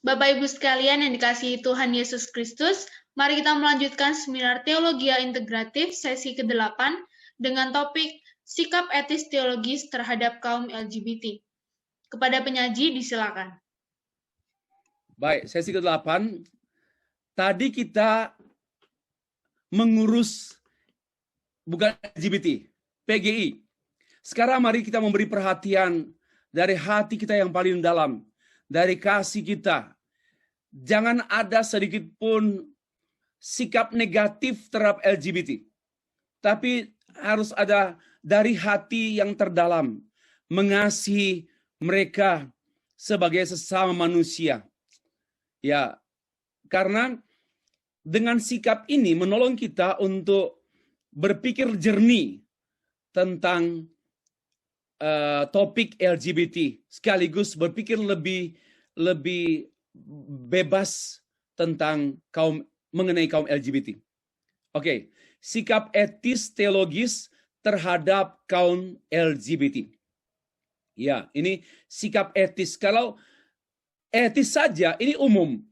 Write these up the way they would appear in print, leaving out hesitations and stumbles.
Bapak Ibu sekalian yang dikasihi Tuhan Yesus Kristus, mari kita melanjutkan seminar Teologia Integratif sesi ke-8 dengan topik Sikap Etis Teologis Terhadap Kaum LGBT. Kepada penyaji disilakan. Baik, sesi ke-8. Tadi kita mengurus bukan LGBT, PGI. Sekarang mari kita memberi perhatian dari hati kita yang paling dalam, dari kasih kita. Jangan ada sedikit pun sikap negatif terhadap LGBT. Tapi harus ada dari hati yang terdalam, mengasihi mereka sebagai sesama manusia. Ya, karena dengan sikap ini menolong kita untuk berpikir jernih tentang topik LGBT, sekaligus berpikir lebih bebas tentang mengenai kaum LGBT. Oke, sikap etis teologis terhadap kaum LGBT. Ya, ini sikap etis. Kalau etis saja ini umum,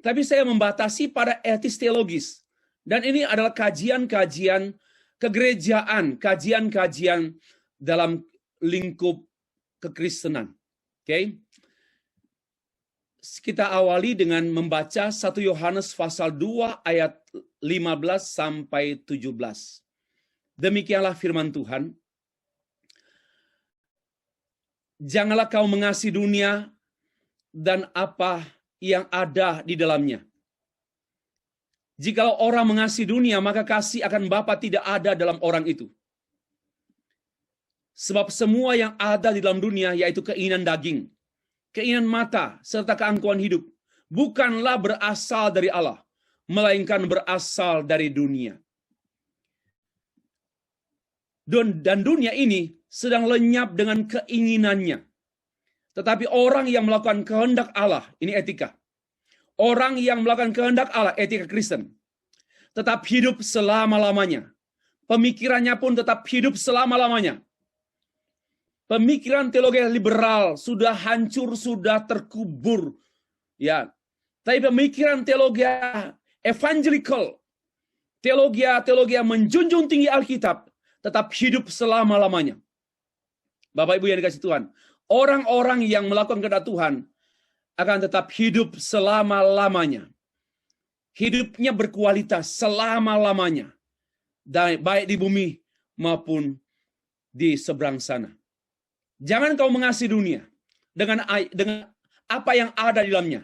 tapi saya membatasi pada etis teologis. Dan ini adalah kajian-kajian kegerejaan, kajian-kajian dalam lingkup kekristenan. Oke. Kita awali dengan membaca 1 Yohanes pasal 2 ayat 15 sampai 17. Demikianlah firman Tuhan. Janganlah kau mengasihi dunia dan apa yang ada di dalamnya. Jikalau orang mengasihi dunia, maka kasih akan Bapa tidak ada dalam orang itu. Sebab semua yang ada di dalam dunia, yaitu keinginan daging, keinginan mata, serta keangkuhan hidup, bukanlah berasal dari Allah, melainkan berasal dari dunia. Dan dunia ini sedang lenyap dengan keinginannya. Tetapi orang yang melakukan kehendak Allah, ini etika. Orang yang melakukan kehendak Allah, etika Kristen, tetap hidup selama-lamanya. Pemikirannya pun tetap hidup selama-lamanya. Pemikiran teologi liberal sudah hancur, sudah terkubur. Ya. Tapi pemikiran teologi evangelical, teologi yang menjunjung tinggi Alkitab, tetap hidup selama-lamanya. Bapak Ibu yang dikasihi Tuhan, orang-orang yang melakukan kehendak Tuhan akan tetap hidup selama-lamanya. Hidupnya berkualitas selama-lamanya. Baik di bumi maupun di seberang sana. Jangan kau mengasihi dunia dengan apa yang ada di dalamnya.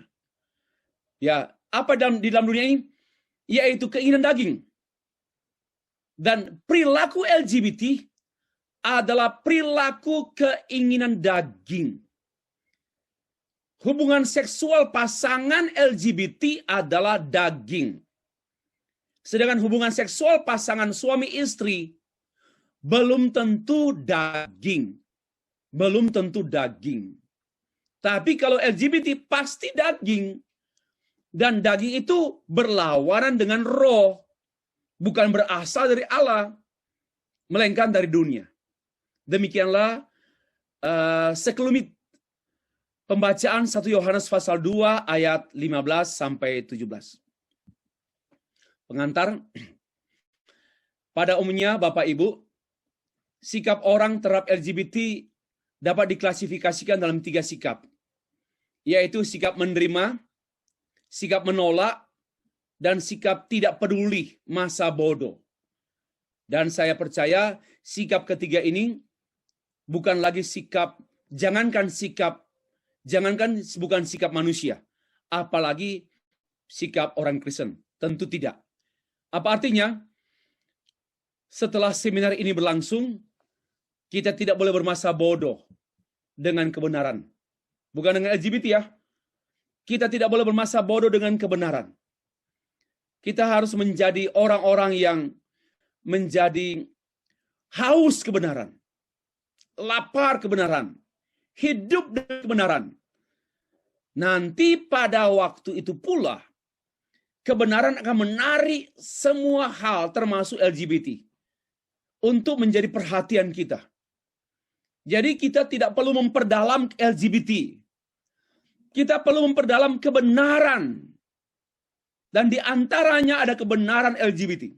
Ya, apa di dalam dunia ini? Yaitu keinginan daging. Dan perilaku LGBT adalah perilaku keinginan daging. Hubungan seksual pasangan LGBT adalah daging. Sedangkan hubungan seksual pasangan suami istri belum tentu daging. Belum tentu daging. Tapi kalau LGBT pasti daging. Dan daging itu berlawanan dengan roh. Bukan berasal dari Allah. Melainkan dari dunia. Demikianlah sekelumit pembacaan 1 Yohanes pasal 2 ayat 15 sampai 17. Pengantar. Pada umumnya Bapak Ibu, sikap orang terhadap LGBT dapat diklasifikasikan dalam 3 sikap. Yaitu sikap menerima, sikap menolak, dan sikap tidak peduli masa bodoh. Dan saya percaya sikap ketiga ini bukan lagi sikap, bukan sikap manusia, apalagi sikap orang Kristen. Tentu tidak. Apa artinya? Setelah seminar ini berlangsung, kita tidak boleh bermasa bodoh dengan kebenaran. Bukan dengan LGBT ya. Kita tidak boleh bermasa bodoh dengan kebenaran. Kita harus menjadi orang-orang yang menjadi haus kebenaran. Lapar kebenaran. Hidup dengan kebenaran. Nanti pada waktu itu pula, kebenaran akan menarik semua hal termasuk LGBT. Untuk menjadi perhatian kita. Jadi kita tidak perlu memperdalam LGBT. Kita perlu memperdalam kebenaran. Dan di antaranya ada kebenaran LGBT.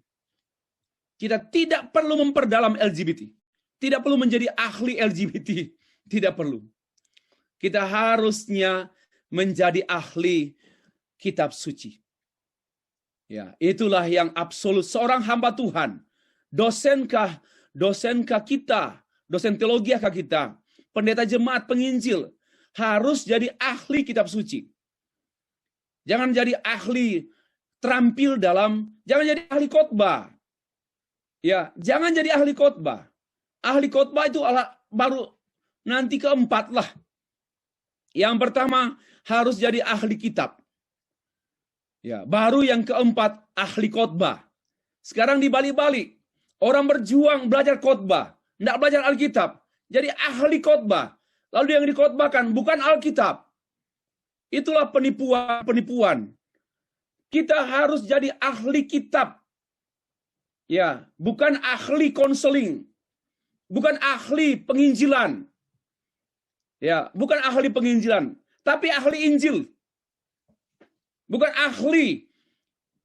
Kita tidak perlu memperdalam LGBT. Tidak perlu menjadi ahli LGBT. Tidak perlu. Kita harusnya menjadi ahli kitab suci. Ya, itulah yang absolut. Seorang hamba Tuhan, dosenkah kita, dosen teologiakah kita, pendeta jemaat, penginjil, harus jadi ahli kitab suci. Jangan jadi ahli terampil jangan jadi ahli khotbah. Ya, jangan jadi ahli khotbah. Ahli khotbah itu baru nanti keempat lah. Yang pertama harus jadi ahli kitab. Ya, baru yang keempat ahli khotbah. Sekarang dibalik-balik. Orang berjuang belajar khotbah, enggak belajar Alkitab. Jadi ahli khotbah. Lalu yang dikhotbahkan bukan Alkitab. Itulah penipuan. Kita harus jadi ahli kitab. Ya, bukan ahli konseling. Bukan ahli penginjilan. Ya, bukan ahli penginjilan, tapi ahli Injil. Bukan ahli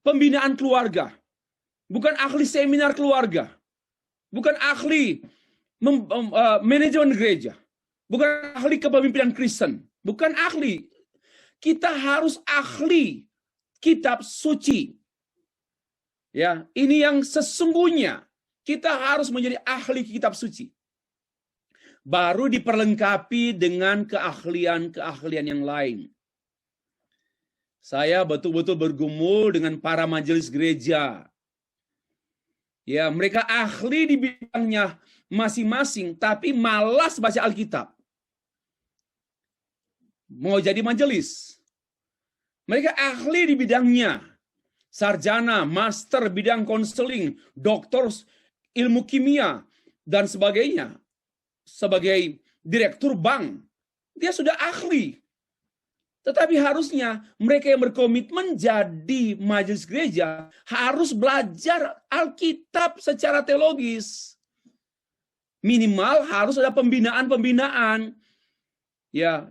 pembinaan keluarga. Bukan ahli seminar keluarga. Bukan ahli manajemen gereja. Bukan ahli kepemimpinan Kristen. Bukan ahli. Kita harus ahli kitab suci. Ya, ini yang sesungguhnya. Kita harus menjadi ahli kitab suci. Baru diperlengkapi dengan keahlian-keahlian yang lain. Saya betul-betul bergumul dengan para majelis gereja. Ya, mereka ahli di bidangnya masing-masing, tapi malas baca Alkitab. Mau jadi majelis. Mereka ahli di bidangnya. Sarjana, master bidang konseling, doktor ilmu kimia, dan sebagainya. Sebagai direktur bank, dia sudah ahli. Tetapi harusnya mereka yang berkomitmen jadi majelis gereja harus belajar Alkitab secara teologis. Minimal harus ada pembinaan. Ya,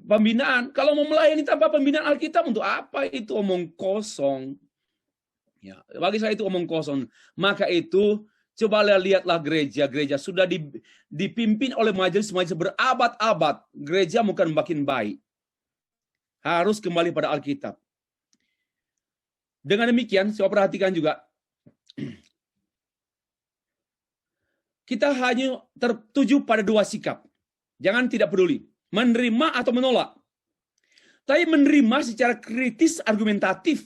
pembinaan. Kalau mau melayani tanpa pembinaan Alkitab, untuk apa itu? Omong kosong. Ya, bagi saya itu omong kosong. Maka itu coba lihatlah gereja sudah dipimpin oleh majelis-majelis berabad-abad. Gereja bukan makin baik. Harus kembali pada Alkitab. Dengan demikian, saya perhatikan juga, kita hanya tertuju pada dua sikap. Jangan tidak peduli, menerima atau menolak. Tapi menerima secara kritis argumentatif,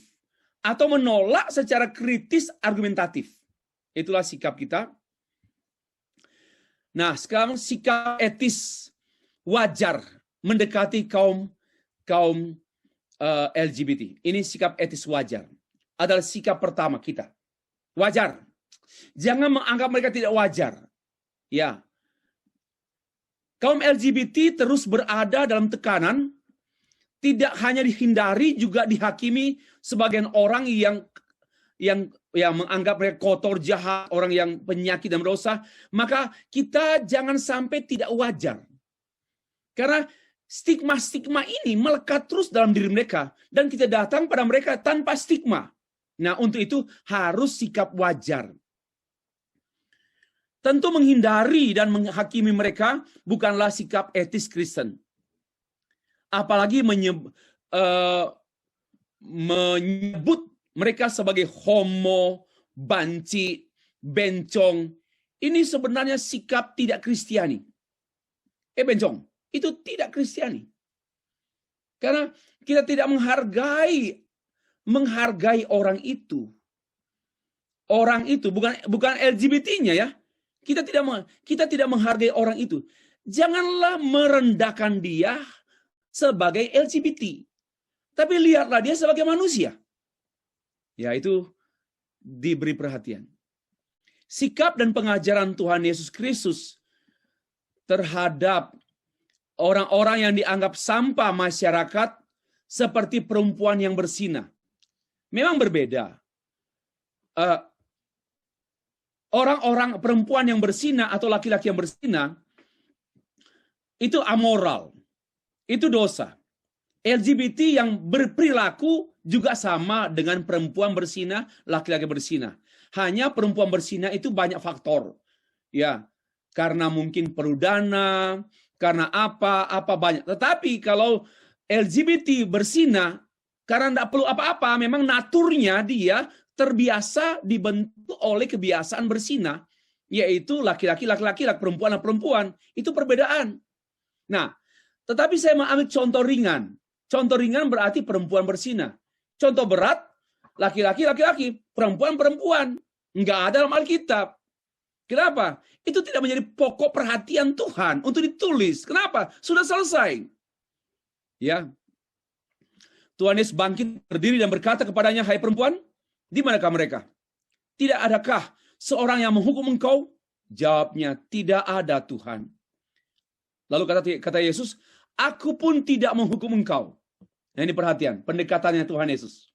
atau menolak secara kritis argumentatif. Itulah sikap kita. Nah, sekarang sikap etis wajar mendekati kaum LGBT. Ini sikap etis wajar. Adalah sikap pertama kita. Wajar. Jangan menganggap mereka tidak wajar. Ya. Kaum LGBT terus berada dalam tekanan, tidak hanya dihindari, juga dihakimi sebagian orang yang menganggap mereka kotor, jahat, orang yang penyakit dan berdosa. Maka kita jangan sampai tidak wajar. Karena stigma-stigma ini melekat terus dalam diri mereka. Dan kita datang pada mereka tanpa stigma. Nah, untuk itu harus sikap wajar. Tentu menghindari dan menghakimi mereka bukanlah sikap etis Kristen. Apalagi menyebut mereka sebagai homo, banci, bencong. Ini sebenarnya sikap tidak Kristiani. Bencong. Itu tidak Kristiani. Karena kita tidak menghargai orang itu. Orang itu bukan LGBT-nya ya. Kita tidak menghargai orang itu. Janganlah merendahkan dia sebagai LGBT. Tapi lihatlah dia sebagai manusia. Ya, itu diberi perhatian. Sikap dan pengajaran Tuhan Yesus Kristus terhadap orang-orang yang dianggap sampah masyarakat seperti perempuan yang berzina memang berbeda. Orang-orang perempuan yang berzina atau laki-laki yang berzina itu amoral, itu dosa. LGBT yang berperilaku juga sama dengan perempuan berzina, laki-laki berzina. Hanya perempuan berzina itu banyak faktor. Ya, karena mungkin perlu dana, karena apa banyak. Tetapi kalau LGBT berzina, karena tidak perlu apa-apa, memang naturnya dia terbiasa dibentuk oleh kebiasaan berzina, yaitu laki-laki, perempuan. Itu perbedaan. Nah, tetapi saya mau ambil contoh ringan. Contoh ringan berarti perempuan berzina. Contoh berat, laki-laki, perempuan. Enggak ada dalam Alkitab. Kenapa? Itu tidak menjadi pokok perhatian Tuhan untuk ditulis. Kenapa? Sudah selesai. Ya. Tuhan Yesus bangkit, berdiri dan berkata kepadanya, "Hai perempuan, di manakah mereka? Tidak adakah seorang yang menghukum engkau?" Jawabnya, "Tidak ada, Tuhan." Lalu kata Yesus, "Aku pun tidak menghukum engkau." Nah, ini perhatian, pendekatannya Tuhan Yesus.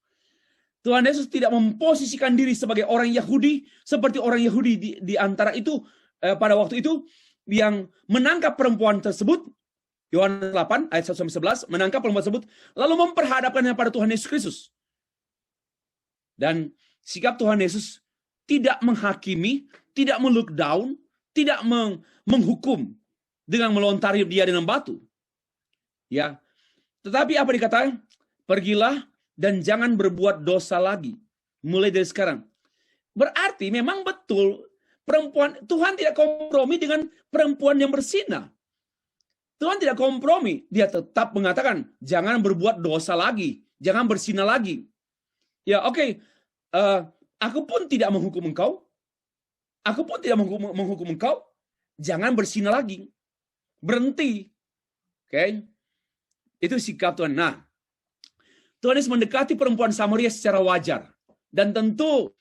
Tuhan Yesus tidak memposisikan diri sebagai orang Yahudi, seperti orang Yahudi di antara itu, pada waktu itu, yang menangkap perempuan tersebut, Yohanes 8, ayat 1-11, menangkap perempuan tersebut, lalu memperhadapkannya pada Tuhan Yesus Kristus. Dan sikap Tuhan Yesus tidak menghakimi, tidak melook down, tidak menghukum dengan melontari dia dengan batu. Ya. Tetapi apa dikatakan? Pergilah dan jangan berbuat dosa lagi. Mulai dari sekarang. Berarti memang betul perempuan, Tuhan tidak kompromi dengan perempuan yang berzina. Tuhan tidak kompromi. Dia tetap mengatakan, jangan berbuat dosa lagi. Jangan berzina lagi. Ya oke. Aku pun tidak menghukum engkau. Aku pun tidak menghukum engkau. Jangan berzina lagi. Berhenti. Oke. Itu sikap Tuhan. Nah, Tuhan Yesus mendekati perempuan Samaria secara wajar. Dan tentu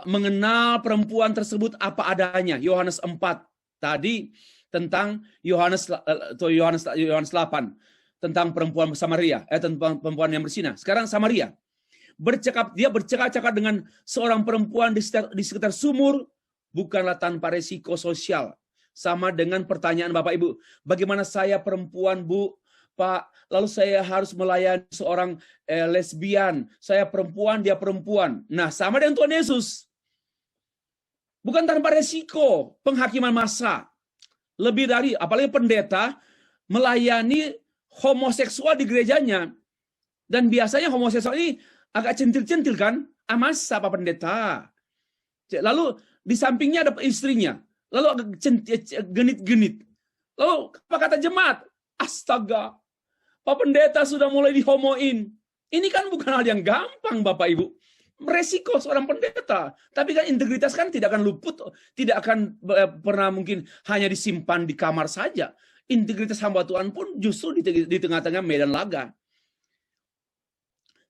mengenal perempuan tersebut apa adanya. Yohanes 4 tadi tentang Yohanes 8 tentang perempuan Samaria, tentang perempuan yang berzina. Sekarang Samaria dia bercakap-cakap dengan seorang perempuan di sekitar sumur, bukanlah tanpa resiko sosial. Sama dengan pertanyaan Bapak Ibu, bagaimana saya perempuan, Bu, Pak, lalu saya harus melayani seorang lesbian. Saya perempuan, dia perempuan. Nah, sama dengan Tuhan Yesus. Bukan tanpa resiko penghakiman massa. Lebih dari, apalagi pendeta, melayani homoseksual di gerejanya. Dan biasanya homoseksual ini agak centil-centil kan? Masa Pak Pendeta? Lalu di sampingnya ada istrinya. Lalu agak genit-genit. Lalu apa kata jemaat? Astaga, Pak Pendeta sudah mulai dihomoin. Ini kan bukan hal yang gampang, Bapak Ibu. Resiko seorang pendeta. Tapi kan integritas kan tidak akan luput, tidak akan pernah mungkin hanya disimpan di kamar saja. Integritas hamba Tuhan pun justru di tengah-tengah medan laga.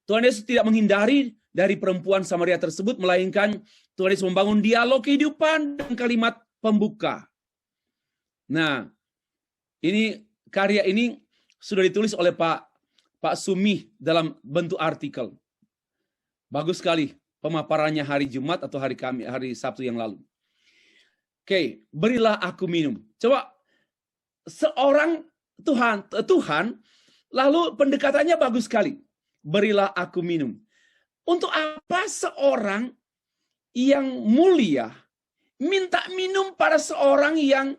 Tuhan Yesus tidak menghindari dari perempuan Samaria tersebut, melainkan Tuhan Yesus membangun dialog kehidupan dan kalimat pembuka. Nah, karya ini sudah ditulis oleh Pak Sumi dalam bentuk artikel. Bagus sekali pemaparannya hari Jumat atau hari Sabtu yang lalu. Oke, berilah aku minum. Coba seorang Tuhan lalu pendekatannya bagus sekali. Berilah aku minum. Untuk apa seorang yang mulia minta minum pada seorang yang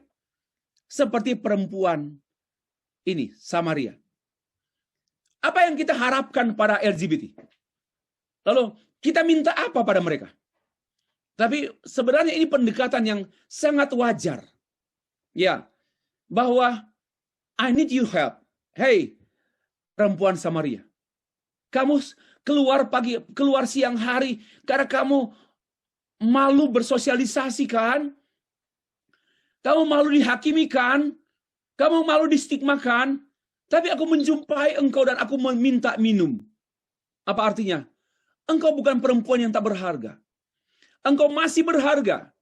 seperti perempuan ini, Samaria? Apa yang kita harapkan pada LGBT? Lalu kita minta apa pada mereka? Tapi sebenarnya ini pendekatan yang sangat wajar. Ya, bahwa I need your help. Hey, perempuan Samaria. Kamu keluar siang hari karena kamu malu bersosialisasi kan? Kamu malu dihakimi kan? Kamu malu distigmakan? Tapi aku menjumpai engkau dan aku meminta minum. Apa artinya? Engkau bukan perempuan yang tak berharga. Engkau masih berharga.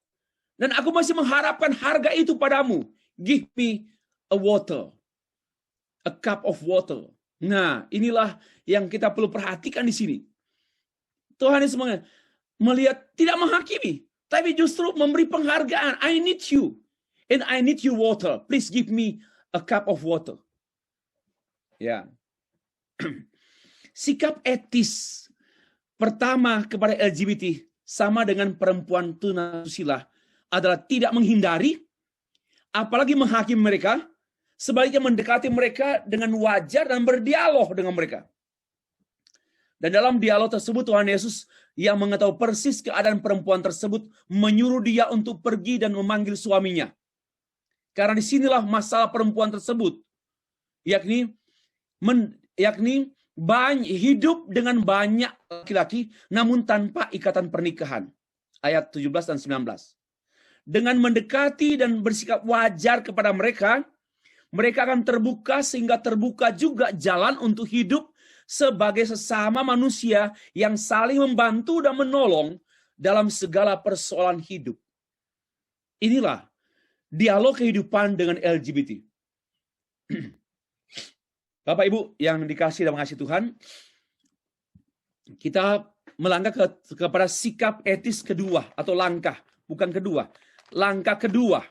Dan aku masih mengharapkan harga itu padamu. Give me a water. A cup of water. Nah, inilah yang kita perlu perhatikan di sini. Tuhan Yesus melihat, tidak menghakimi, tapi justru memberi penghargaan. I need you. And I need your water. Please give me a cup of water. Ya. Sikap etis pertama kepada LGBT sama dengan perempuan tunasusila adalah tidak menghindari, apalagi menghakimi mereka, sebaliknya mendekati mereka dengan wajar dan berdialog dengan mereka. Dan dalam dialog tersebut Tuhan Yesus yang mengetahui persis keadaan perempuan tersebut menyuruh dia untuk pergi dan memanggil suaminya. Karena disinilah masalah perempuan tersebut, yakni hidup dengan banyak laki-laki namun tanpa ikatan pernikahan. Ayat 17 dan 19. Dengan mendekati dan bersikap wajar kepada mereka, mereka akan terbuka sehingga terbuka juga jalan untuk hidup sebagai sesama manusia yang saling membantu dan menolong dalam segala persoalan hidup. Inilah dialog kehidupan dengan LGBT. Bapak Ibu yang dikasih dan mengasihi Tuhan, kita melangkah kepada sikap etis kedua atau langkah, bukan kedua. Langkah kedua.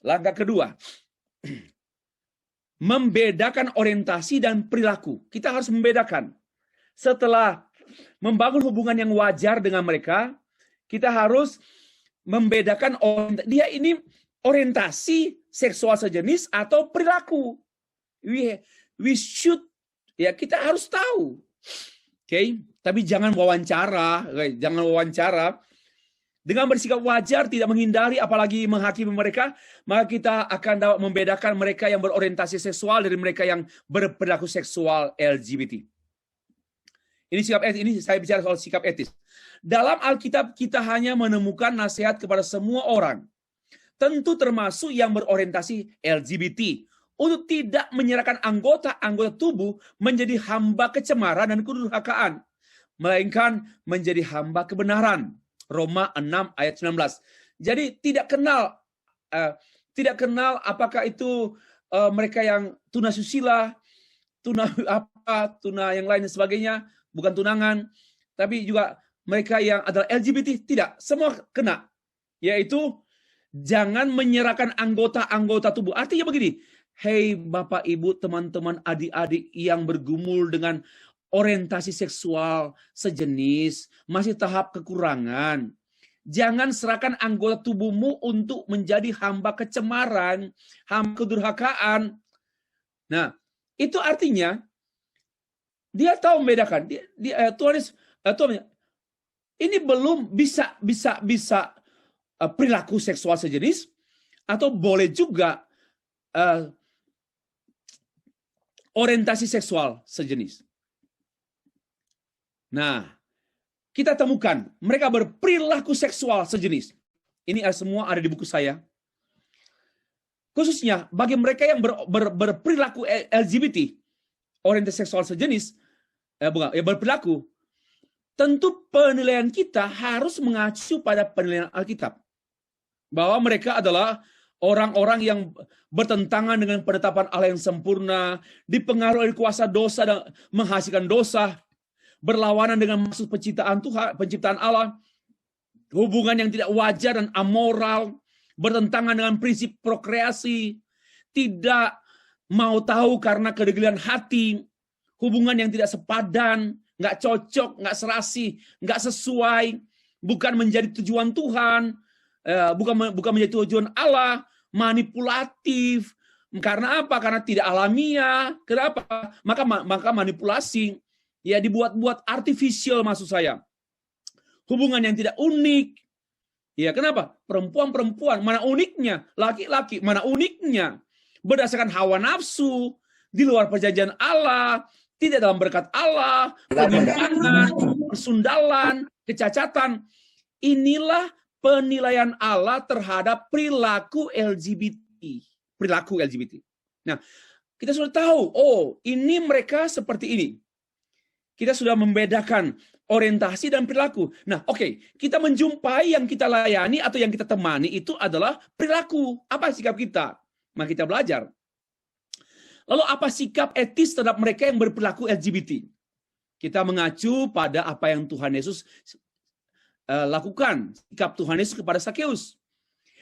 Langkah kedua. Membedakan orientasi dan perilaku. Kita harus membedakan. Setelah membangun hubungan yang wajar dengan mereka, kita harus membedakan dia ini orientasi seksual sejenis atau perilaku. We should, ya kita harus tahu. Oke, tapi jangan wawancara, jangan wawancara. Dengan bersikap wajar, tidak menghindari, apalagi menghakimi mereka, maka kita akan dapat membedakan mereka yang berorientasi seksual dari mereka yang berperilaku seksual LGBT. Ini sikap etis, ini saya bicara soal sikap etis. Dalam Alkitab kita hanya menemukan nasihat kepada semua orang, tentu termasuk yang berorientasi LGBT, untuk tidak menyerahkan anggota-anggota tubuh menjadi hamba kecemaran dan kedurhakaan, melainkan menjadi hamba kebenaran. Roma 6 ayat 19. Jadi tidak kenal apakah itu mereka yang tunasusila, tuna yang lain dan sebagainya, bukan tunangan, tapi juga mereka yang adalah LGBT, tidak, semua kena. Yaitu jangan menyerahkan anggota-anggota tubuh. Artinya begini, hei Bapak Ibu, teman-teman, adik-adik yang bergumul dengan orientasi seksual sejenis, masih tahap kekurangan. Jangan serahkan anggota tubuhmu untuk menjadi hamba kecemaran, hamba kedurhakaan. Nah, itu artinya dia tahu membedakan. Tuhan, ini belum bisa perilaku seksual sejenis, atau boleh juga orientasi seksual sejenis. Nah, kita temukan mereka berperilaku seksual sejenis. Ini semua ada di buku saya. Khususnya bagi mereka yang berperilaku LGBT, orientasi seksual sejenis, berperilaku, tentu penilaian kita harus mengacu pada penilaian Alkitab. Bahwa mereka adalah orang-orang yang bertentangan dengan penetapan Allah yang sempurna, dipengaruhi oleh kuasa dosa dan menghasilkan dosa, berlawanan dengan maksud penciptaan Allah, hubungan yang tidak wajar dan amoral, bertentangan dengan prinsip prokreasi, tidak mau tahu karena kedegilan hati, hubungan yang tidak sepadan, nggak cocok, nggak serasi, nggak sesuai, bukan menjadi tujuan Tuhan, bukan menjadi tujuan Allah, manipulatif. Karena apa? Karena tidak alamiah. Kenapa? Maka manipulasi. Ya, dibuat-buat artificial, maksud saya. Hubungan yang tidak unik. Ya, kenapa? Perempuan-perempuan, mana uniknya? Laki-laki, mana uniknya? Berdasarkan hawa nafsu, di luar perjanjian Allah, tidak dalam berkat Allah, penyimpangan, persundalan, kecacatan. Inilah penilaian Allah terhadap perilaku LGBT. Perilaku LGBT. Nah, kita sudah tahu, oh, ini mereka seperti ini. Kita sudah membedakan orientasi dan perilaku. Nah, oke, kita menjumpai yang kita layani atau yang kita temani itu adalah perilaku. Apa sikap kita? Mari kita belajar. Lalu apa sikap etis terhadap mereka yang berperilaku LGBT? Kita mengacu pada apa yang Tuhan Yesus lakukan. Sikap Tuhan Yesus kepada Sakeus.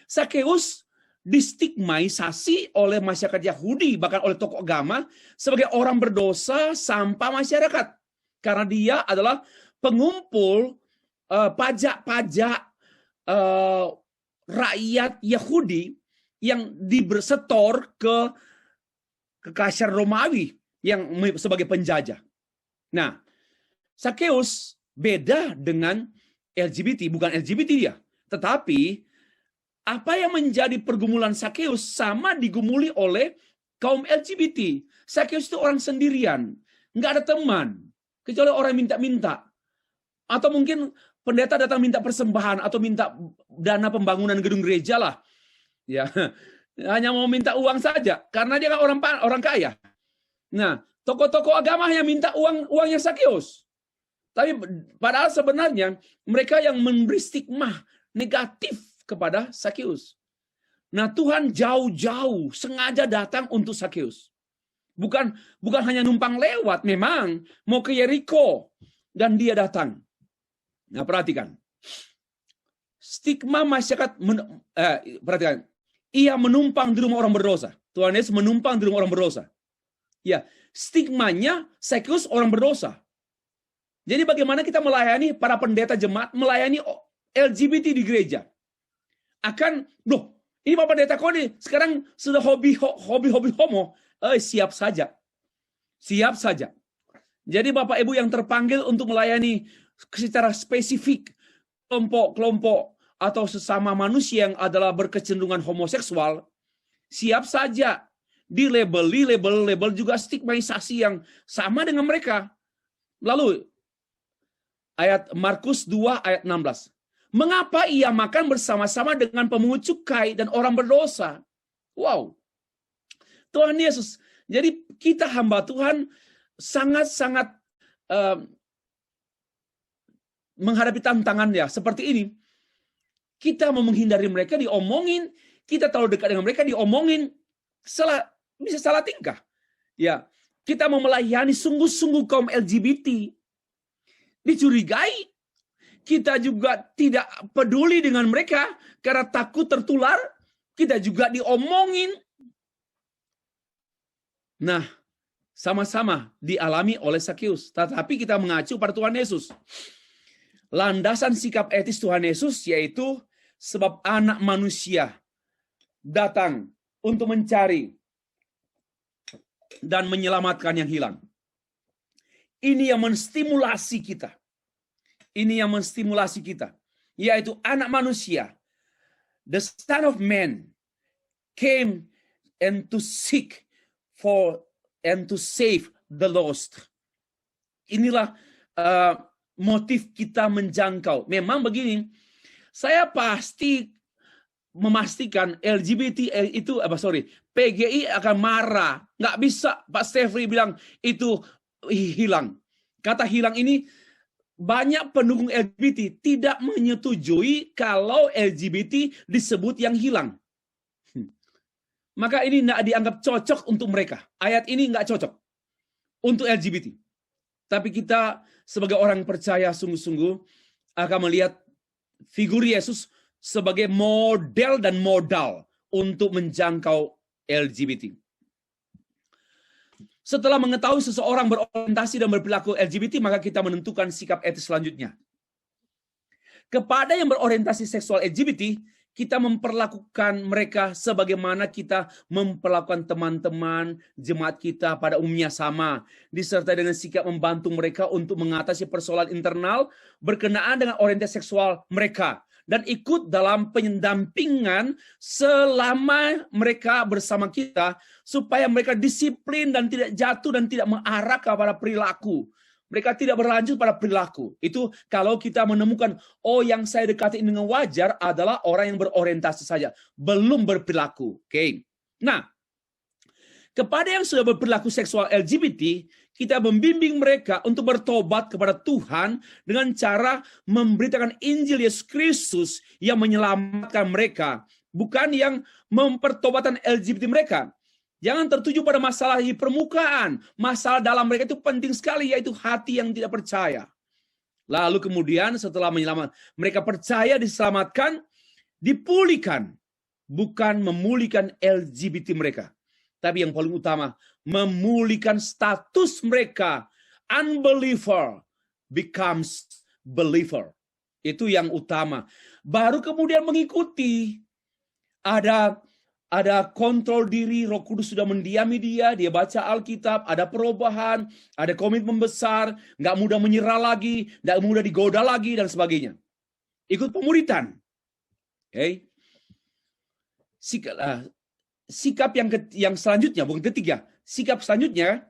Sakeus distigmatisasi oleh masyarakat Yahudi, bahkan oleh tokoh agama, sebagai orang berdosa, sampah masyarakat. Karena dia adalah pengumpul pajak-pajak rakyat Yahudi yang dibersetor ke Kaisar Romawi yang sebagai penjajah. Nah, Sakeus beda dengan LGBT, bukan LGBT dia. Tetapi apa yang menjadi pergumulan Sakeus sama digumuli oleh kaum LGBT. Sakeus itu orang sendirian, nggak ada teman, kecuali orang minta-minta. Atau mungkin pendeta datang minta persembahan atau minta dana pembangunan gedung gereja lah. Ya, hanya mau minta uang saja karena dia kan orang kaya. Nah, tokoh-tokoh agama yang minta uangnya Sakeus. Tapi padahal sebenarnya mereka yang memberi stigma negatif kepada Sakeus. Nah, Tuhan jauh-jauh sengaja datang untuk Sakeus. Bukan hanya numpang lewat, memang mau ke Yeriko dan dia datang. Nah, perhatikan. Stigma masyarakat, perhatikan. Ia menumpang di rumah orang berdosa. Tuhan Yesus menumpang di rumah orang berdosa. Ya, stigmanya Sakeus orang berdosa. Jadi bagaimana kita melayani para pendeta jemaat, melayani LGBT di gereja? Ini Bapak Pendeta kok nih sekarang sudah hobi homo. Siap saja. Siap saja. Jadi Bapak Ibu yang terpanggil untuk melayani secara spesifik kelompok-kelompok atau sesama manusia yang adalah berkecenderungan homoseksual, siap saja label juga stigmatisasi yang sama dengan mereka. Lalu ayat Markus 2 ayat 16. Mengapa ia makan bersama-sama dengan pemungut cukai dan orang berdosa? Wow. Tuhan Yesus. Jadi kita hamba Tuhan sangat-sangat menghadapi tantangan ya seperti ini. Kita mau menghindari mereka diomongin, kita terlalu dekat dengan mereka diomongin, bisa salah tingkah. Ya, kita mau melayani sungguh-sungguh kaum LGBT, dicurigai. Kita juga tidak peduli dengan mereka karena takut tertular, kita juga diomongin. Nah, sama-sama dialami oleh Sakeus, tetapi kita mengacu pada Tuhan Yesus. Landasan sikap etis Tuhan Yesus yaitu sebab anak manusia datang untuk mencari dan menyelamatkan yang hilang. Ini yang menstimulasi kita. Ini yang menstimulasi kita. Yaitu anak manusia. The Son of Man came and to seek for and to save the lost. Inilah motif kita menjangkau. Memang begini, saya pasti memastikan LGBT itu, PGI akan marah. Nggak bisa Pak Stefri bilang itu hilang. Kata hilang ini, banyak pendukung LGBT tidak menyetujui kalau LGBT disebut yang hilang. Maka ini nggak dianggap cocok untuk mereka. Ayat ini nggak cocok untuk LGBT. Tapi kita sebagai orang percaya sungguh-sungguh akan melihat figur Yesus sebagai model dan modal untuk menjangkau LGBT. Setelah mengetahui seseorang berorientasi dan berperilaku LGBT, maka kita menentukan sikap etis selanjutnya. Kepada yang berorientasi seksual LGBT, kita memperlakukan mereka sebagaimana kita memperlakukan teman-teman jemaat kita pada umumnya sama, disertai dengan sikap membantu mereka untuk mengatasi persoalan internal berkenaan dengan orientasi seksual mereka, dan ikut dalam pendampingan selama mereka bersama kita supaya mereka disiplin dan tidak jatuh dan tidak mengarah kepada perilaku. Mereka tidak berlanjut pada perilaku. Itu kalau kita menemukan, yang saya dekati dengan wajar adalah orang yang berorientasi saja, belum berperilaku. Oke. Nah, kepada yang sudah berperilaku seksual LGBT, kita membimbing mereka untuk bertobat kepada Tuhan dengan cara memberitakan Injil Yesus Kristus yang menyelamatkan mereka, bukan yang mempertobatan LGBT mereka. Jangan tertuju pada masalah di permukaan. Masalah dalam mereka itu penting sekali, yaitu hati yang tidak percaya. Lalu kemudian setelah menyelamatkan, mereka percaya diselamatkan, dipulihkan. bukan memulihkan LGBT mereka. Tapi yang paling utama, memulihkan status mereka. Unbeliever becomes believer. Itu yang utama. Baru kemudian mengikuti. Ada kontrol diri, Roh Kudus sudah mendiami dia baca Alkitab, ada perubahan, ada komitmen besar, nggak mudah menyerah lagi, nggak mudah digoda lagi, dan sebagainya. Ikut pemuritan. Okay. Sikap yang selanjutnya, bukan ketiga, sikap selanjutnya,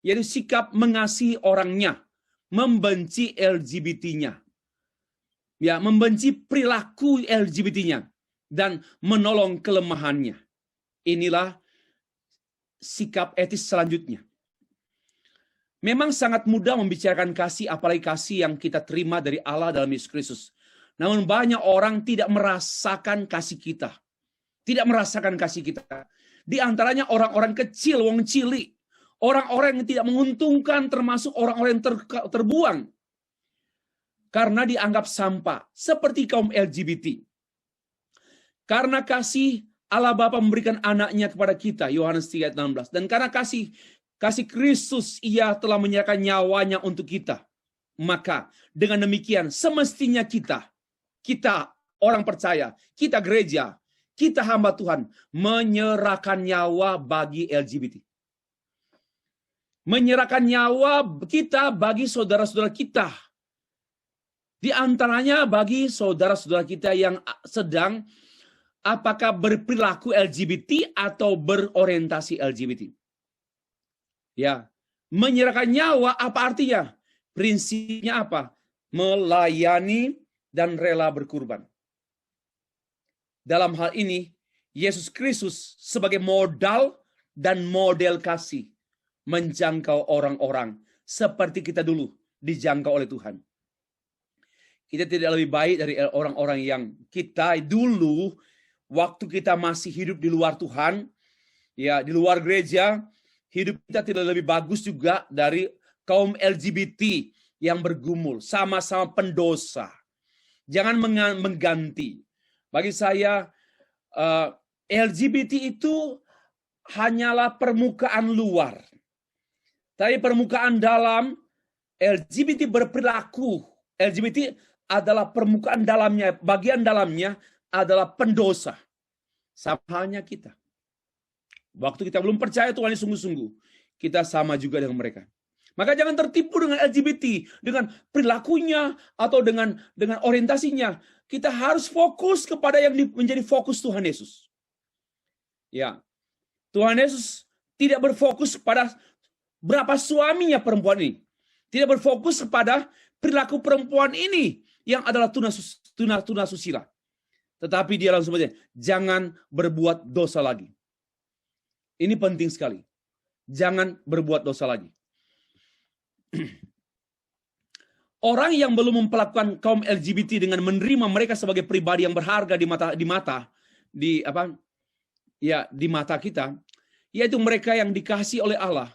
yaitu sikap mengasihi orangnya, membenci LGBT-nya. Ya, membenci perilaku LGBT-nya. Dan menolong kelemahannya. Inilah sikap etis selanjutnya. Memang sangat mudah membicarakan kasih, apalagi kasih yang kita terima dari Allah dalam Yesus Kristus. Namun banyak orang tidak merasakan kasih kita. Tidak merasakan kasih kita. Di antaranya orang-orang kecil, wong cilik. Orang-orang yang tidak menguntungkan, termasuk orang-orang yang terbuang. Karena dianggap sampah. Seperti kaum LGBT. Karena kasih Allah Bapa memberikan anaknya kepada kita, Yohanes 3:16. Dan karena kasih Kristus, ia telah menyerahkan nyawanya untuk kita. Maka dengan demikian semestinya kita orang percaya, kita gereja, kita hamba Tuhan, menyerahkan nyawa bagi LGBT. Menyerahkan nyawa kita bagi saudara-saudara kita. Di antaranya bagi saudara-saudara kita yang sedang apakah berperilaku LGBT atau berorientasi LGBT. Ya, menyerahkan nyawa apa artinya? Prinsipnya apa? Melayani dan rela berkorban. Dalam hal ini, Yesus Kristus sebagai modal dan model kasih menjangkau orang-orang seperti kita dulu dijangkau oleh Tuhan. Kita tidak lebih baik dari orang-orang yang kita dulu waktu kita masih hidup di luar Tuhan, ya di luar gereja, hidup kita tidak lebih bagus juga dari kaum LGBT yang bergumul, sama-sama pendosa. Jangan mengganti. Bagi saya, LGBT itu hanyalah permukaan luar. Tapi permukaan dalam, LGBT berperilaku. LGBT adalah permukaan dalamnya, bagian dalamnya adalah pendosa. Sama halnya kita. Waktu kita belum percaya Tuhan sungguh-sungguh, kita sama juga dengan mereka. Maka jangan tertipu dengan LGBT, dengan perilakunya atau dengan orientasinya. Kita harus fokus kepada yang menjadi fokus Tuhan Yesus. Ya, Tuhan Yesus tidak berfokus pada berapa suaminya perempuan ini. Tidak berfokus kepada perilaku perempuan ini yang adalah tuna susila. Tetapi dia langsung saja, jangan berbuat dosa lagi. Ini penting sekali. Jangan berbuat dosa lagi. Orang yang belum memperlakukan kaum LGBT dengan menerima mereka sebagai pribadi yang berharga di mata kita, yaitu mereka yang dikasihi oleh Allah,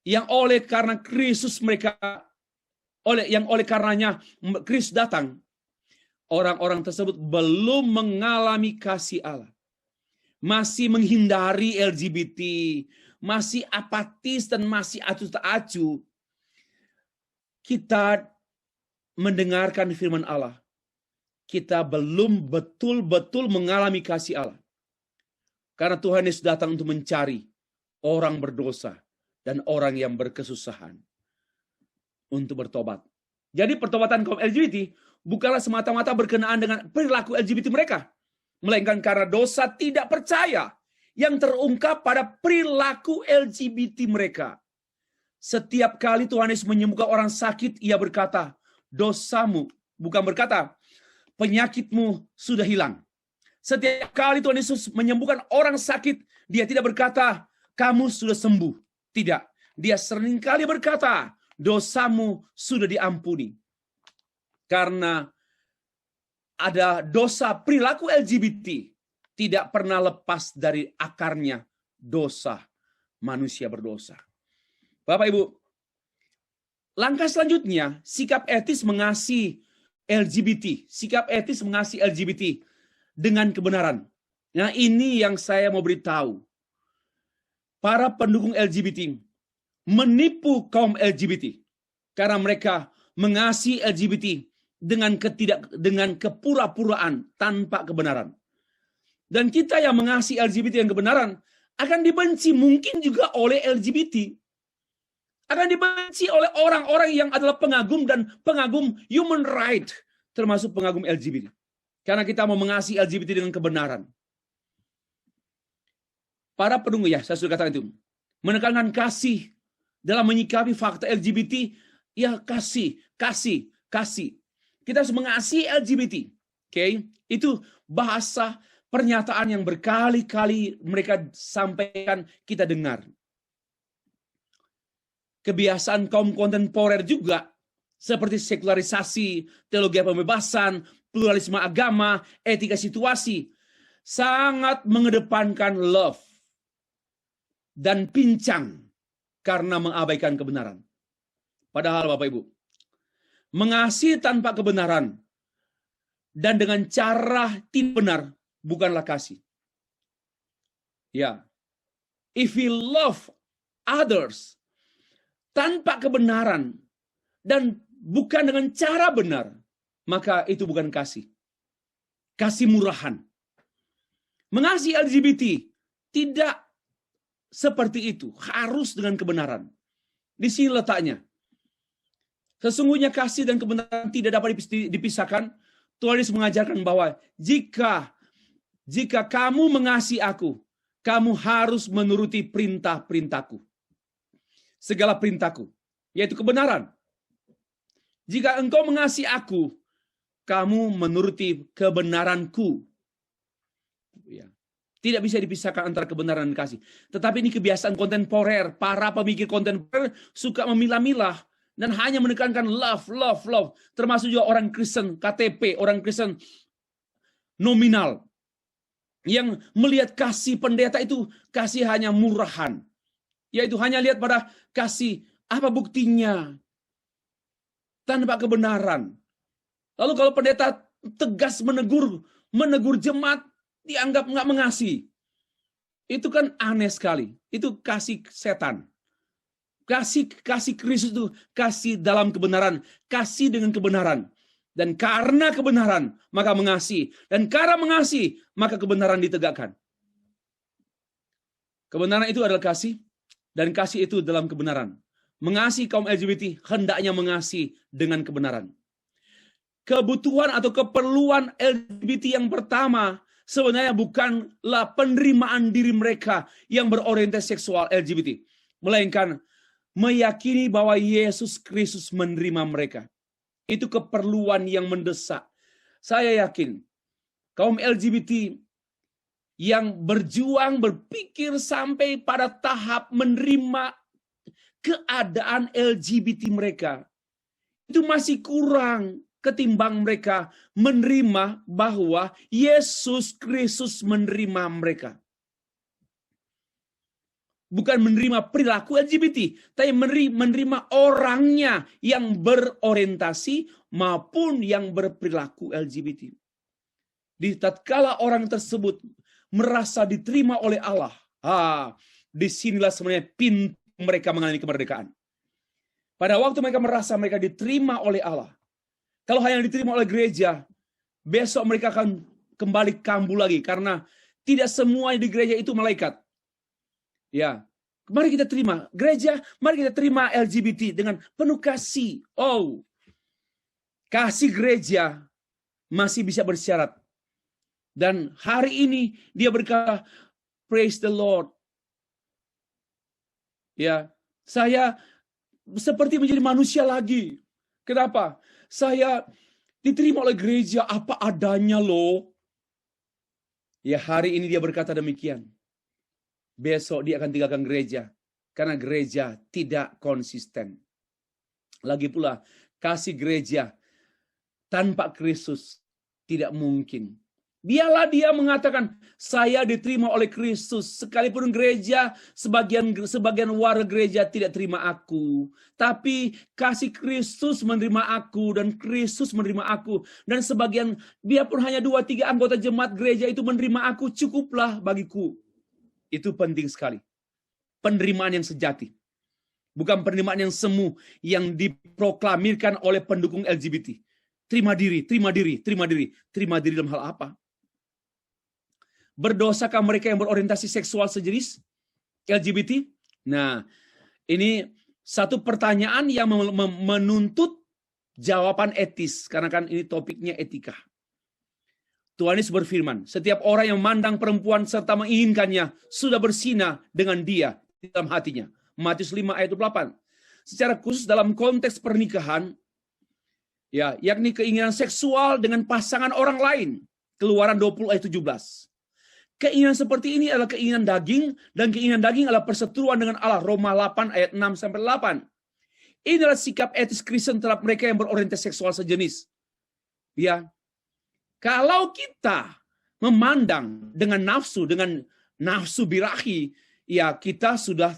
yang karena Kristus oleh karenanya Kristus datang. Orang-orang tersebut belum mengalami kasih Allah. Masih menghindari LGBT, masih apatis dan masih acuh tak acuh. Kita mendengarkan firman Allah. Kita belum betul-betul mengalami kasih Allah. Karena Tuhan Yesus datang untuk mencari orang berdosa dan orang yang berkesusahan untuk bertobat. Jadi pertobatan kaum LGBT bukanlah semata-mata berkenaan dengan perilaku LGBT mereka, melainkan karena dosa tidak percaya yang terungkap pada perilaku LGBT mereka. Setiap kali Tuhan Yesus menyembuhkan orang sakit, ia berkata, dosamu, bukan berkata, penyakitmu sudah hilang. Setiap kali Tuhan Yesus menyembuhkan orang sakit, dia tidak berkata, kamu sudah sembuh. Tidak. Dia seringkali berkata, dosamu sudah diampuni. Karena ada dosa perilaku LGBT tidak pernah lepas dari akarnya dosa manusia berdosa. Bapak Ibu, langkah selanjutnya sikap etis mengasihi LGBT, sikap etis mengasihi LGBT dengan kebenaran. Nah, ini yang saya mau beritahu. Para pendukung LGBT menipu kaum LGBT karena mereka mengasihi LGBT dengan kepura-puraan tanpa kebenaran. Dan kita yang mengasihi LGBT yang kebenaran akan dibenci mungkin juga oleh LGBT. Akan dibenci oleh orang-orang yang adalah pengagum dan pengagum human right, termasuk pengagum LGBT. Karena kita mau mengasihi LGBT dengan kebenaran. Para pendukung, ya saya sudah katakan itu, menekankan kasih dalam menyikapi fakta LGBT, ya kasih. Kita harus mengasihi LGBT. Oke, itu bahasa pernyataan yang berkali-kali mereka sampaikan kita dengar. Kebiasaan kaum kontemporer juga, seperti sekularisasi, teologi pembebasan, pluralisme agama, etika situasi, sangat mengedepankan love dan pincang karena mengabaikan kebenaran. Padahal Bapak Ibu, mengasihi tanpa kebenaran dan dengan cara tidak benar bukanlah kasih. Ya, if we love others tanpa kebenaran dan bukan dengan cara benar, maka itu bukan kasih. Kasih murahan. Mengasihi LGBT tidak seperti itu, harus dengan kebenaran. Di sini letaknya. Sesungguhnya kasih dan kebenaran tidak dapat dipisahkan. Tuhan Yesus mengajarkan bahwa jika kamu mengasihi aku, kamu harus menuruti perintah-perintahku. Segala perintahku, yaitu kebenaran. Jika engkau mengasihi aku, kamu menuruti kebenaranku. Ya. Tidak bisa dipisahkan antara kebenaran dan kasih. Tetapi ini kebiasaan kontemporer. Para pemikir kontemporer suka memilah-milah dan hanya menekankan love. Termasuk juga orang Kristen KTP, orang Kristen nominal. Yang melihat kasih pendeta itu kasih hanya murahan. Yaitu hanya lihat pada kasih, apa buktinya? Tanpa kebenaran. Lalu kalau pendeta tegas menegur jemaat, dianggap nggak mengasihi. Itu kan aneh sekali. Itu kasih setan. Kasih Kristus itu kasih dalam kebenaran, kasih dengan kebenaran. Dan karena kebenaran, maka mengasihi. Dan karena mengasihi, maka kebenaran ditegakkan. Kebenaran itu adalah kasih, dan kasih itu dalam kebenaran. Mengasihi kaum LGBT, hendaknya mengasihi dengan kebenaran. Kebutuhan atau keperluan LGBT yang pertama, sebenarnya bukanlah penerimaan diri mereka yang berorientasi seksual LGBT. Melainkan meyakini bahwa Yesus Kristus menerima mereka. Itu keperluan yang mendesak. Saya yakin kaum LGBT yang berjuang berpikir sampai pada tahap menerima keadaan LGBT mereka, itu masih kurang ketimbang mereka menerima bahwa Yesus Kristus menerima mereka. Bukan menerima perilaku LGBT, tapi menerima orangnya yang berorientasi maupun yang berperilaku LGBT. Di tatkala orang tersebut merasa diterima oleh Allah, disinilah sebenarnya pintu mereka mengalami kemerdekaan. Pada waktu mereka merasa mereka diterima oleh Allah, kalau hanya diterima oleh gereja, besok mereka akan kembali kambuh lagi karena tidak semua di gereja itu malaikat. Ya, mari kita terima gereja, mari kita terima LGBT dengan penuh kasih. Kasih gereja masih bisa bersyarat. Dan hari ini dia berkata, praise the Lord. Ya, saya seperti menjadi manusia lagi. Kenapa? Saya diterima oleh gereja apa adanya loh. Ya, hari ini dia berkata demikian. Besok dia akan tinggalkan gereja. Karena gereja tidak konsisten. Lagi pula, kasih gereja tanpa Kristus tidak mungkin. Biarlah dia mengatakan, saya diterima oleh Kristus. Sekalipun gereja, sebagian warga gereja tidak terima aku. Tapi kasih Kristus menerima aku, dan Kristus menerima aku. Dan sebagian, biarpun hanya 2-3 anggota jemaat gereja itu menerima aku, cukuplah bagiku. Itu penting sekali. Penerimaan yang sejati. Bukan penerimaan yang semu, yang diproklamirkan oleh pendukung LGBT. Terima diri, terima diri, terima diri. Terima diri dalam hal apa? Berdosakah mereka yang berorientasi seksual sejenis LGBT? Nah, ini satu pertanyaan yang menuntut jawaban etis, karena kan ini topiknya etika. Tuhan Yesus berfirman, setiap orang yang memandang perempuan serta menginginkannya sudah berzina dengan dia di dalam hatinya. Matius 5 ayat 28. Secara khusus dalam konteks pernikahan, ya, yakni keinginan seksual dengan pasangan orang lain. Keluaran 20 ayat 17. Keinginan seperti ini adalah keinginan daging, dan keinginan daging adalah perseteruan dengan Allah. Roma 8 ayat 6-8. Ini adalah sikap etis Kristen terhadap mereka yang berorientasi seksual sejenis. Ya, kalau kita memandang dengan nafsu birahi, ya kita sudah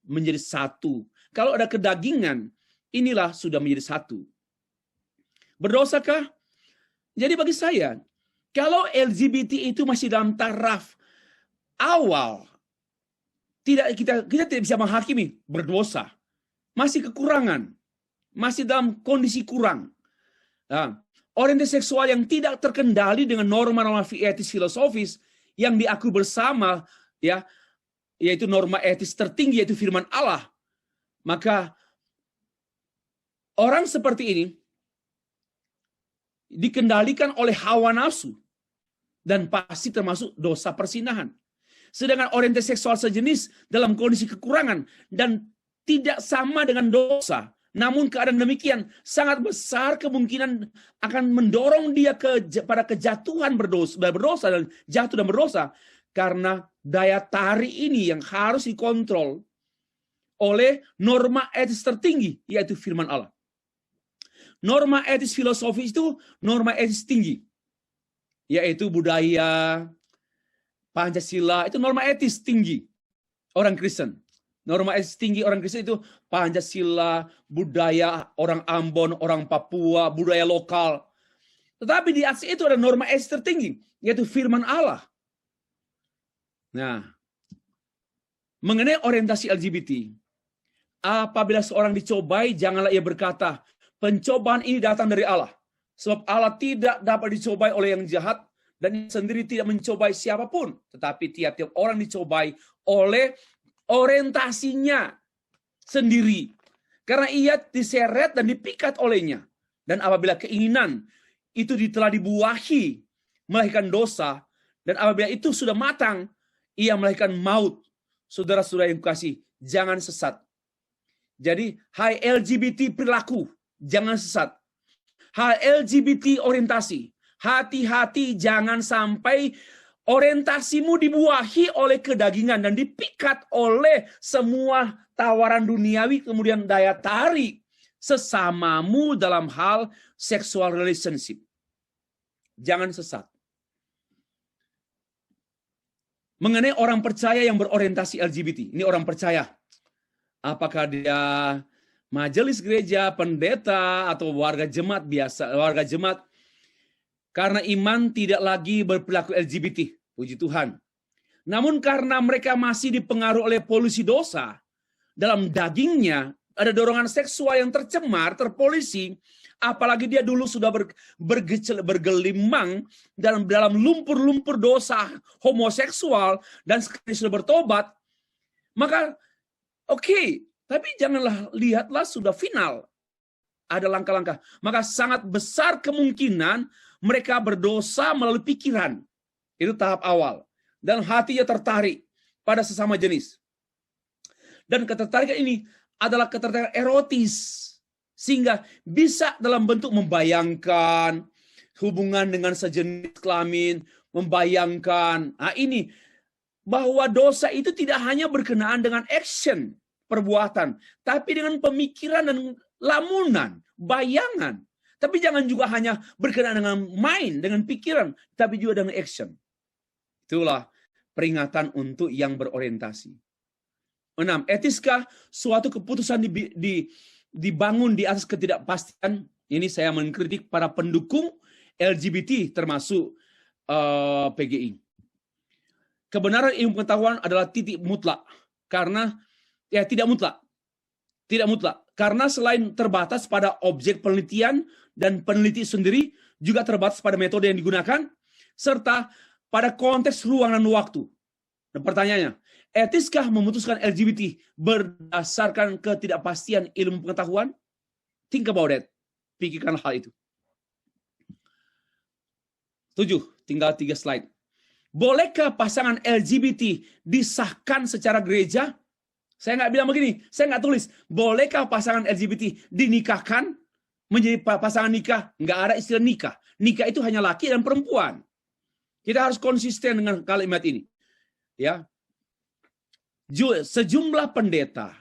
menjadi satu. Kalau ada kedagingan, inilah sudah menjadi satu. Berdosakah? Jadi bagi saya, kalau LGBT itu masih dalam taraf awal, kita tidak bisa menghakimi berdosa, masih kekurangan, masih dalam kondisi kurang. Nah, orientasi seksual yang tidak terkendali dengan norma-norma etis filosofis yang diakui bersama, ya, yaitu norma etis tertinggi, yaitu firman Allah. Maka orang seperti ini dikendalikan oleh hawa nafsu dan pasti termasuk dosa persinahan. Sedangkan orientasi seksual sejenis dalam kondisi kekurangan dan tidak sama dengan dosa, namun keadaan demikian sangat besar kemungkinan akan mendorong dia pada kejatuhan berdosa dan jatuh dan berdosa, karena daya tarik ini yang harus dikontrol oleh norma etis tertinggi, yaitu firman Allah. Norma etis filosofis itu norma etis tinggi, yaitu budaya, Pancasila, itu norma etis tinggi orang Kristen. Norma etis tinggi orang Kristen itu Pancasila, budaya orang Ambon, orang Papua, budaya lokal. Tetapi di atas itu ada norma etis tertinggi, yaitu firman Allah. Nah, mengenai orientasi LGBT, apabila seorang dicobai, janganlah ia berkata, pencobaan ini datang dari Allah. Sebab Allah tidak dapat dicobai oleh yang jahat, dan sendiri tidak mencobai siapapun. Tetapi tiap-tiap orang dicobai oleh orientasinya sendiri. Karena ia diseret dan dipikat olehnya. Dan apabila keinginan itu telah dibuahi, melahirkan dosa, dan apabila itu sudah matang, ia melahirkan maut. Saudara-saudara yang kukasihi, jangan sesat. Jadi, hai LGBT perilaku, jangan sesat. Hal LGBT orientasi, hati-hati jangan sampai orientasimu dibuahi oleh kedagingan dan dipikat oleh semua tawaran duniawi, kemudian daya tarik sesamamu dalam hal sexual relationship. Jangan sesat. Mengenai orang percaya yang berorientasi LGBT, ini orang percaya. Apakah dia majelis gereja, pendeta, atau warga jemaat biasa, warga jemaat, karena iman tidak lagi berperilaku LGBT, puji Tuhan. Namun karena mereka masih dipengaruhi oleh polusi dosa, dalam dagingnya ada dorongan seksual yang tercemar, terpolusi, apalagi dia dulu sudah bergelimang dalam lumpur-lumpur dosa homoseksual, dan sekali sudah bertobat, maka oke, tapi janganlah lihatlah sudah final. Ada langkah-langkah. Maka sangat besar kemungkinan mereka berdosa melalui pikiran. Itu tahap awal. Dan hatinya tertarik pada sesama jenis. Dan ketertarikan ini adalah ketertarikan erotis. Sehingga bisa dalam bentuk membayangkan hubungan dengan sejenis kelamin. Membayangkan. Nah ini. Bahwa dosa itu tidak hanya berkenaan dengan action, perbuatan, tapi dengan pemikiran dan lamunan, bayangan. Tapi jangan juga hanya berkenaan dengan mind, dengan pikiran, tapi juga dengan action. Itulah peringatan untuk yang berorientasi. 6. Etiskah suatu keputusan dibangun di atas ketidakpastian? Ini saya mengkritik para pendukung LGBT termasuk PGI. Kebenaran ilmu pengetahuan adalah titik mutlak. Karena, tidak mutlak. Tidak mutlak. Karena selain terbatas pada objek penelitian dan peneliti sendiri, juga terbatas pada metode yang digunakan, serta pada konteks ruang dan waktu. Dan pertanyaannya, etiskah memutuskan LGBT berdasarkan ketidakpastian ilmu pengetahuan? Think about it. Pikirkan hal itu. 7. Tinggal 3 slide. Bolehkah pasangan LGBT disahkan secara gereja? Saya nggak bilang begini, saya nggak tulis. Bolehkah pasangan LGBT dinikahkan menjadi pasangan nikah? Nggak ada istilah nikah. Nikah itu hanya laki dan perempuan. Kita harus konsisten dengan kalimat ini. Ya, sejumlah pendeta,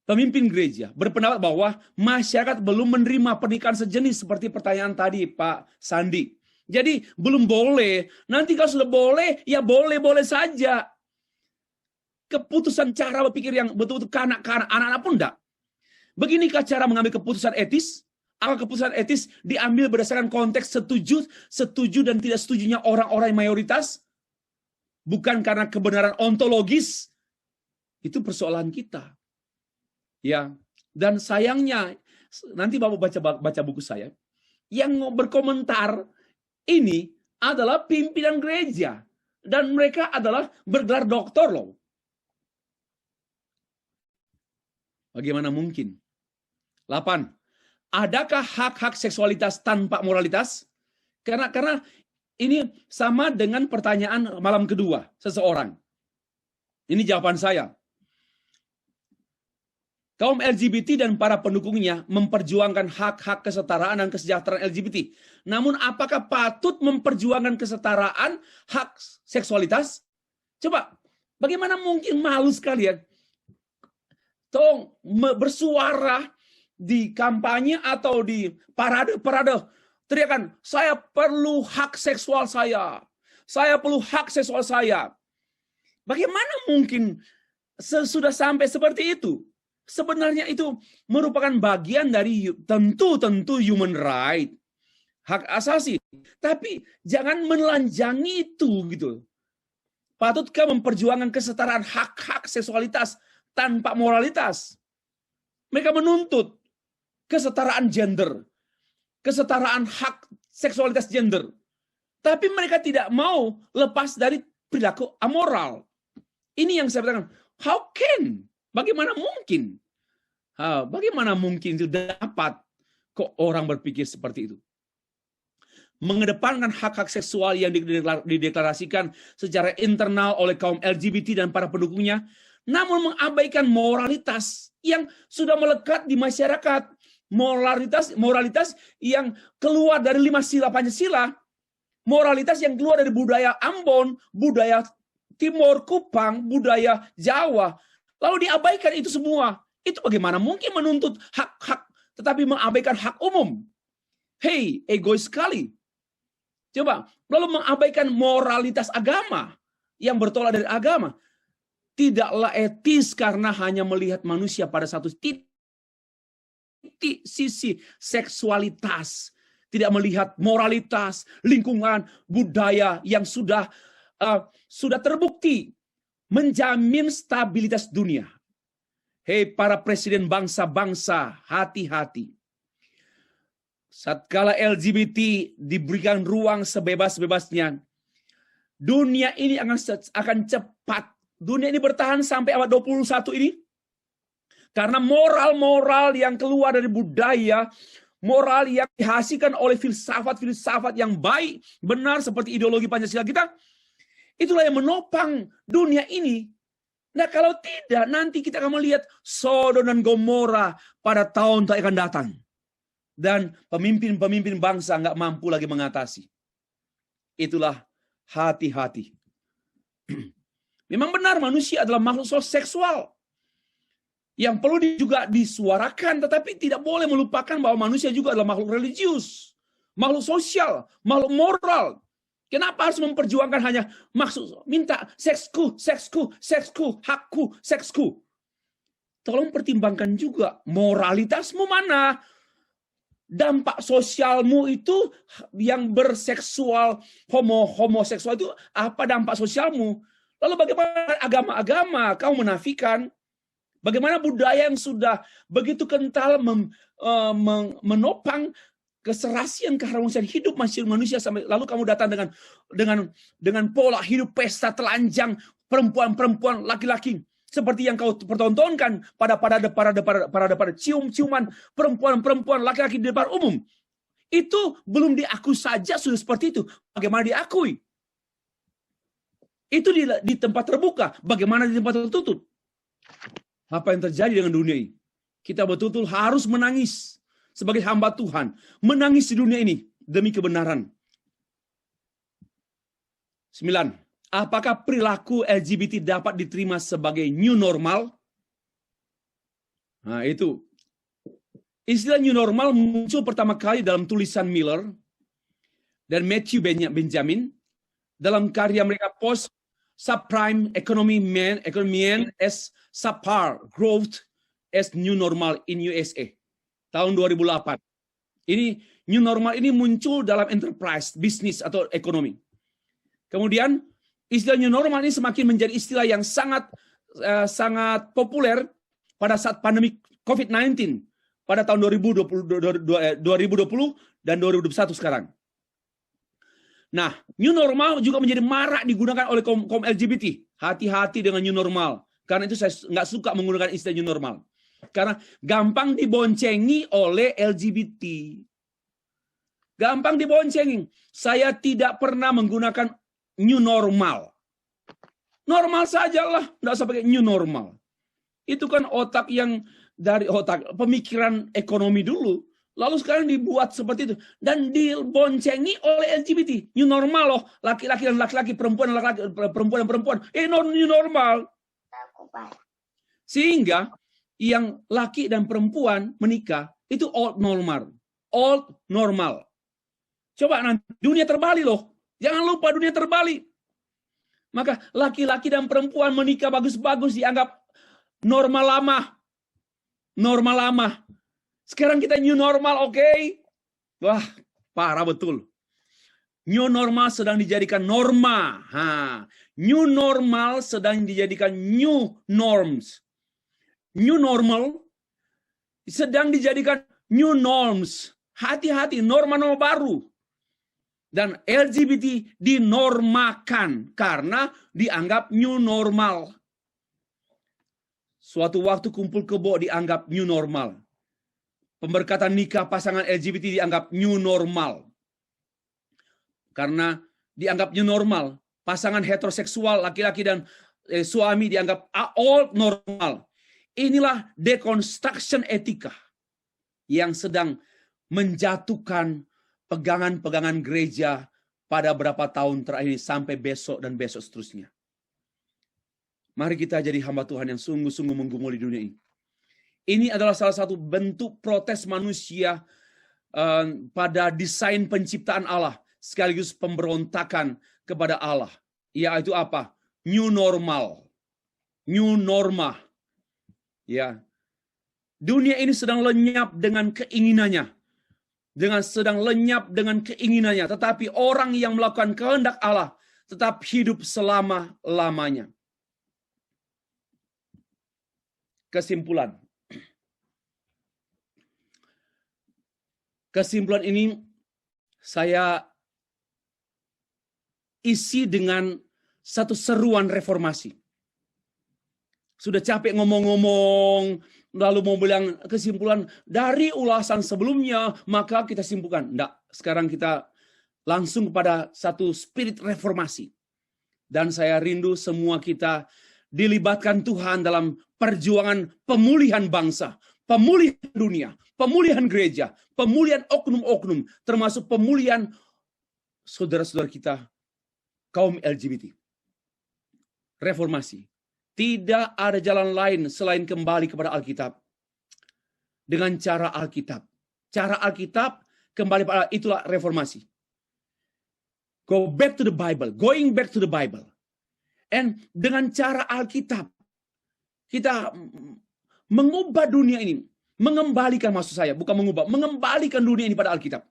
pemimpin gereja berpendapat bahwa masyarakat belum menerima pernikahan sejenis seperti pertanyaan tadi Pak Sandi. Jadi belum boleh. Nanti kalau sudah boleh, ya boleh-boleh saja. Keputusan cara berpikir yang betul-betul kanak-kanak, anak-anak pun enggak. Beginikah cara mengambil keputusan etis? Apakah keputusan etis diambil berdasarkan konteks setuju dan tidak setujunya orang-orang yang mayoritas? Bukan karena kebenaran ontologis. Itu persoalan kita. Ya, dan sayangnya nanti Bapak baca buku saya, yang berkomentar ini adalah pimpinan gereja dan mereka adalah bergelar doktor loh. Bagaimana mungkin? 8. Adakah hak-hak seksualitas tanpa moralitas? Karena ini sama dengan pertanyaan malam kedua seseorang. Ini jawaban saya. Kaum LGBT dan para pendukungnya memperjuangkan hak-hak kesetaraan dan kesejahteraan LGBT. Namun apakah patut memperjuangkan kesetaraan hak seksualitas? Coba, bagaimana mungkin, malu sekali ya. Tolong bersuara di kampanye atau di parade-parade. Teriakan, saya perlu hak seksual saya. Saya perlu hak seksual saya. Bagaimana mungkin sudah sampai seperti itu? Sebenarnya itu merupakan bagian dari tentu human right, hak asasi. Tapi jangan menelanjangi itu gitu. Patutkah memperjuangkan kesetaraan hak-hak seksualitas tanpa moralitas? Mereka menuntut kesetaraan gender, kesetaraan hak seksualitas gender. Tapi mereka tidak mau lepas dari perilaku amoral. Ini yang saya katakan, how can? Bagaimana mungkin? Bagaimana mungkin itu dapat kok orang berpikir seperti itu? Mengedepankan hak-hak seksual yang dideklarasikan secara internal oleh kaum LGBT dan para pendukungnya, namun mengabaikan moralitas yang sudah melekat di masyarakat. Moralitas yang keluar dari 5 sila Pancasila, moralitas yang keluar dari budaya Ambon, budaya Timur, Kupang, budaya Jawa. Lalu diabaikan itu semua. Itu bagaimana mungkin menuntut hak-hak tetapi mengabaikan hak umum? Hei, egois sekali. Coba, lalu mengabaikan moralitas agama yang bertolak dari agama. Tidaklah etis karena hanya melihat manusia pada satu titik sisi seksualitas. Tidak melihat moralitas, lingkungan, budaya yang sudah terbukti menjamin stabilitas dunia. Hei para presiden bangsa-bangsa, hati-hati. Satkala LGBT diberikan ruang sebebas-bebasnya, dunia ini akan cepat. Dunia ini bertahan sampai abad 21 ini. Karena moral-moral yang keluar dari budaya, moral yang dihasilkan oleh filsafat-filsafat yang baik, benar seperti ideologi Pancasila kita, itulah yang menopang dunia ini. Nah kalau tidak, nanti kita akan melihat Sodom dan Gomora pada tahun yang akan datang. Dan pemimpin-pemimpin bangsa nggak mampu lagi mengatasi. Itulah hati-hati. Memang benar manusia adalah makhluk seksual. yang perlu juga disuarakan, tetapi tidak boleh melupakan bahwa manusia juga adalah makhluk religius, makhluk sosial, makhluk moral. Kenapa harus memperjuangkan hanya maksud minta seksku, hakku, seksku? Tolong pertimbangkan juga moralitasmu mana. Dampak sosialmu itu yang berseksual, homoseksual itu apa dampak sosialmu? Lalu bagaimana agama-agama kamu menafikan? Bagaimana budaya yang sudah begitu kental menopang keserasian keharmonisan hidup manusia sampai lalu kamu datang dengan pola hidup pesta telanjang perempuan laki-laki seperti yang kau pertontonkan pada cium-ciuman perempuan laki-laki di depan umum. Itu belum diakui saja sudah seperti itu. Bagaimana diakui? Itu di tempat terbuka. Bagaimana di tempat tertutup? Apa yang terjadi dengan dunia ini? Kita betul-betul harus menangis sebagai hamba Tuhan. Menangis di dunia ini demi kebenaran. 9. Apakah perilaku LGBT dapat diterima sebagai new normal? Nah, itu. Istilah new normal muncul pertama kali dalam tulisan Miller dan Matthew Benjamin dalam karya mereka Post Subprime Economy Man as Subpar Growth as New Normal in USA tahun 2008. Ini new normal ini muncul dalam enterprise, bisnis atau ekonomi. Kemudian istilah new normal ini semakin menjadi istilah yang sangat populer pada saat pandemi COVID-19 pada tahun 2020 dan 2021 sekarang. Nah, new normal juga menjadi marak digunakan oleh kaum LGBT. Hati-hati dengan new normal. Karena itu saya nggak suka menggunakan istilah new normal. Karena gampang diboncengi oleh LGBT. Gampang diboncengi. Saya tidak pernah menggunakan new normal. Normal sajalah, nggak usah pakai new normal. Itu kan otak yang dari otak pemikiran ekonomi dulu. Lalu sekarang dibuat seperti itu. Dan diboncengi oleh LGBT. New normal loh. Laki-laki dan laki-laki, perempuan dan laki-laki, perempuan dan perempuan. New normal. Sehingga yang laki dan perempuan menikah itu old normal. Old normal. Coba nanti dunia terbalik loh. Jangan lupa dunia terbalik. Maka laki-laki dan perempuan menikah bagus-bagus dianggap normal lama. Normal lama. Sekarang kita new normal, oke? Wah, parah betul. New normal sedang dijadikan norma. New normal sedang dijadikan new norms. New normal sedang dijadikan new norms. Hati-hati, norma-norma baru. Dan LGBT dinormakan karena dianggap new normal. Suatu waktu kumpul kebo dianggap new normal. Pemberkatan nikah pasangan LGBT dianggap new normal. Karena dianggap new normal. Pasangan heteroseksual, laki-laki dan suami dianggap old normal. Inilah deconstruction etika yang sedang menjatuhkan pegangan-pegangan gereja pada beberapa tahun terakhir ini sampai besok dan besok seterusnya. Mari kita jadi hamba Tuhan yang sungguh-sungguh menggumuli dunia ini. Ini adalah salah satu bentuk protes manusia pada desain penciptaan Allah, sekaligus pemberontakan kepada Allah. Yaitu apa? New normal. New norma. Ya. Dunia ini sedang lenyap dengan keinginannya. Sedang lenyap dengan keinginannya. Tetapi orang yang melakukan kehendak Allah tetap hidup selama-lamanya. Kesimpulan. Kesimpulan ini saya isi dengan satu seruan reformasi. Sudah capek ngomong-ngomong, lalu mau bilang kesimpulan dari ulasan sebelumnya, maka kita simpulkan. Enggak, sekarang kita langsung kepada satu spirit reformasi. Dan saya rindu semua kita dilibatkan Tuhan dalam perjuangan pemulihan bangsa, pemulihan dunia, pemulihan gereja, pemulihan oknum-oknum, termasuk pemulihan saudara-saudara kita, kaum LGBT. Reformasi. Tidak ada jalan lain selain kembali kepada Alkitab. Dengan cara Alkitab. Cara Alkitab kembali pada itulah reformasi. Go back to the Bible. Going back to the Bible. And dengan cara Alkitab. Kita mengubah dunia ini. Mengembalikan, maksud saya. Bukan mengubah. Mengembalikan dunia ini pada Alkitab.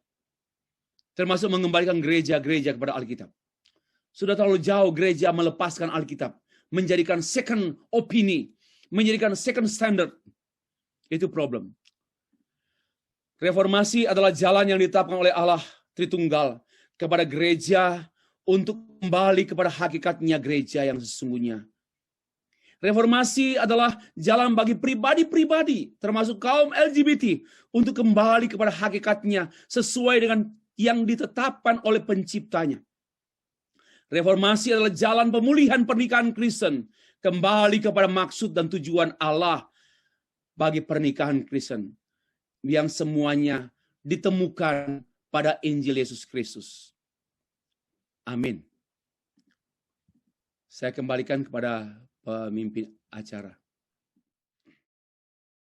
Termasuk mengembalikan gereja-gereja kepada Alkitab. Sudah terlalu jauh gereja melepaskan Alkitab. Menjadikan second opini, menjadikan second standard. Itu problem. Reformasi adalah jalan yang ditetapkan oleh Allah Tritunggal kepada gereja untuk kembali kepada hakikatnya gereja yang sesungguhnya. Reformasi adalah jalan bagi pribadi-pribadi, termasuk kaum LGBT, untuk kembali kepada hakikatnya sesuai dengan yang ditetapkan oleh penciptanya. Reformasi adalah jalan pemulihan pernikahan Kristen kembali kepada maksud dan tujuan Allah bagi pernikahan Kristen yang semuanya ditemukan pada Injil Yesus Kristus. Amin. Saya kembalikan kepada pemimpin acara.